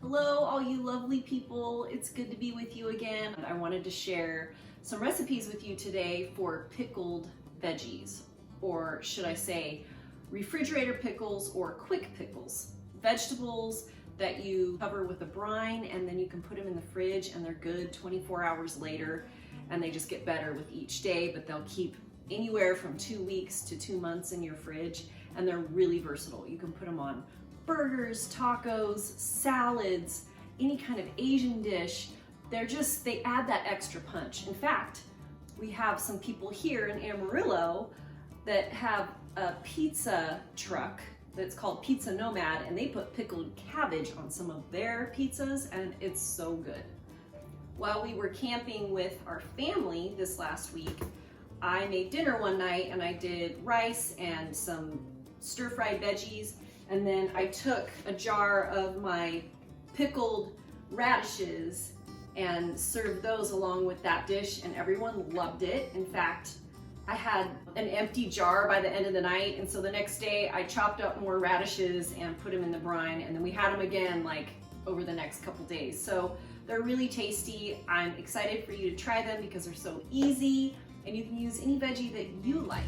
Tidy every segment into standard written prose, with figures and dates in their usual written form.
Hello, all you lovely people. It's good to be with you again. I wanted to share some recipes with you today for pickled veggies, or should I say refrigerator pickles or quick pickles. Vegetables that you cover with a brine and then you can put them in the fridge and they're good 24 hours later, and they just get better with each day, but they'll keep anywhere from 2 weeks to 2 months in your fridge, and they're really versatile. You can put them on burgers, tacos, salads, any kind of Asian dish. They add that extra punch. In fact, we have some people here in Amarillo that have a pizza truck that's called Pizza Nomad, and they put pickled cabbage on some of their pizzas, and it's so good. While we were camping with our family this last week, I made dinner one night and I did rice and some stir-fried veggies, and then I took a jar of my pickled radishes and served those along with that dish, and everyone loved it. In fact, I had an empty jar by the end of the night, and so the next day I chopped up more radishes and put them in the brine, and then we had them again like over the next couple days. So they're really tasty. I'm excited for you to try them because they're so easy, and you can use any veggie that you like.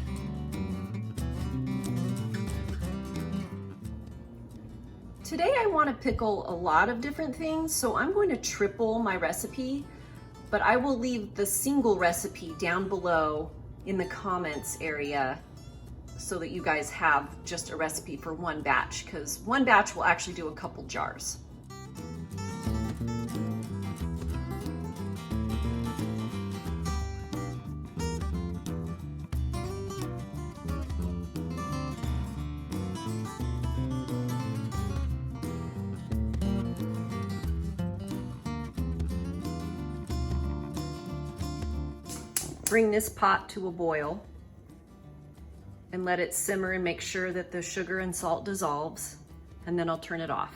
Today I want to pickle a lot of different things, so I'm going to triple my recipe, but I will leave the single recipe down below in the comments area so that you guys have just a recipe for one batch, because one batch will actually do a couple jars. Bring this pot to a boil and let it simmer and make sure that the sugar and salt dissolves, and then I'll turn it off.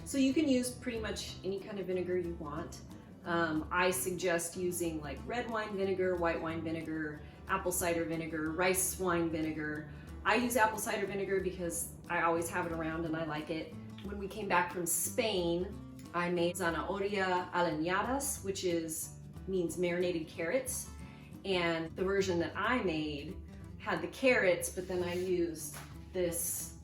So you can use pretty much any kind of vinegar you want. I suggest using like red wine vinegar, white wine vinegar, apple cider vinegar, rice wine vinegar. I use apple cider vinegar because I always have it around and I like it. When we came back from Spain, I made zanahoria ALINADAS, which means marinated carrots, and the version that I made had the carrots, but then I used this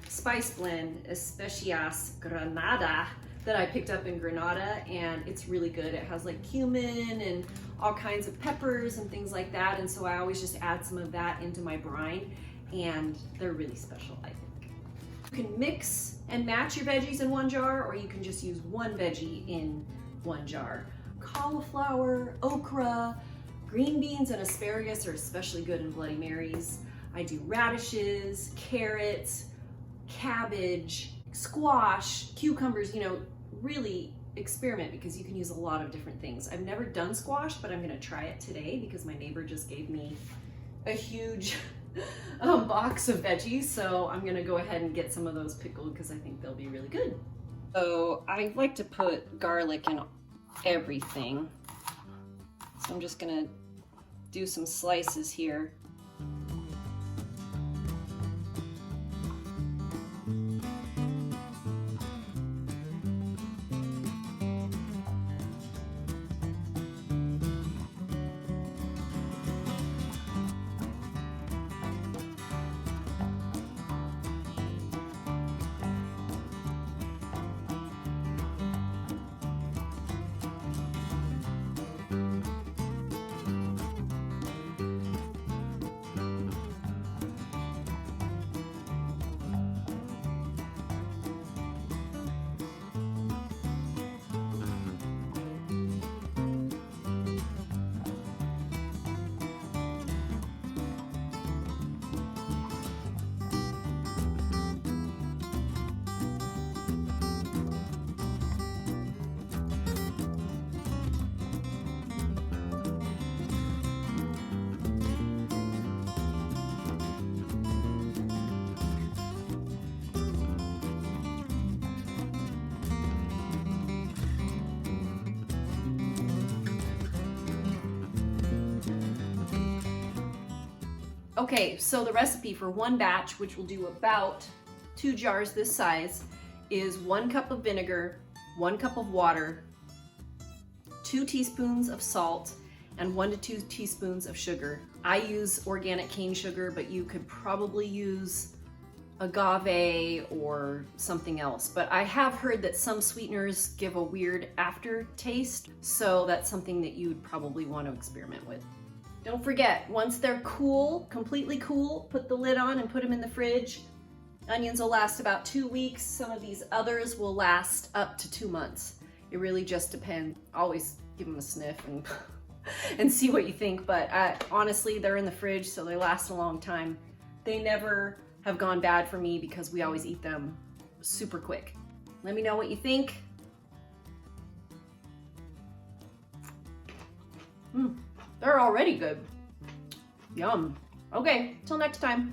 spice blend, Especias Granada, that I picked up in Granada, and it's really good. It has like cumin and all kinds of peppers and things like that, and so I always just add some of that into my brine, and they're really special, I think. You can mix and match your veggies in one jar, or you can just use one veggie in one jar. Cauliflower, okra, green beans, and asparagus are especially good in Bloody Marys. I do radishes, carrots, cabbage, squash, cucumbers. You know, really experiment because you can use a lot of different things. I've never done squash, but I'm gonna try it today because my neighbor just gave me a huge box of veggies, so I'm gonna go ahead and get some of those pickled because I think they'll be really good. So I like to put garlic in everything, so I'm just gonna do some slices here. Okay, so the recipe for one batch, which will do about 2 jars this size, is 1 cup of vinegar, 1 cup of water, 2 teaspoons of salt, and 1 to 2 teaspoons of sugar. I use organic cane sugar, but you could probably use agave or something else. But I have heard that some sweeteners give a weird aftertaste, so that's something that you'd probably want to experiment with. Don't forget, once they're cool, completely cool, put the lid on and put them in the fridge. Onions will last about 2 weeks. Some of these others will last up to 2 months. It really just depends. Always give them a sniff and, and see what you think. But honestly, they're in the fridge, so they last a long time. They never have gone bad for me because we always eat them super quick. Let me know what you think. They're already good. Yum. Okay, till next time.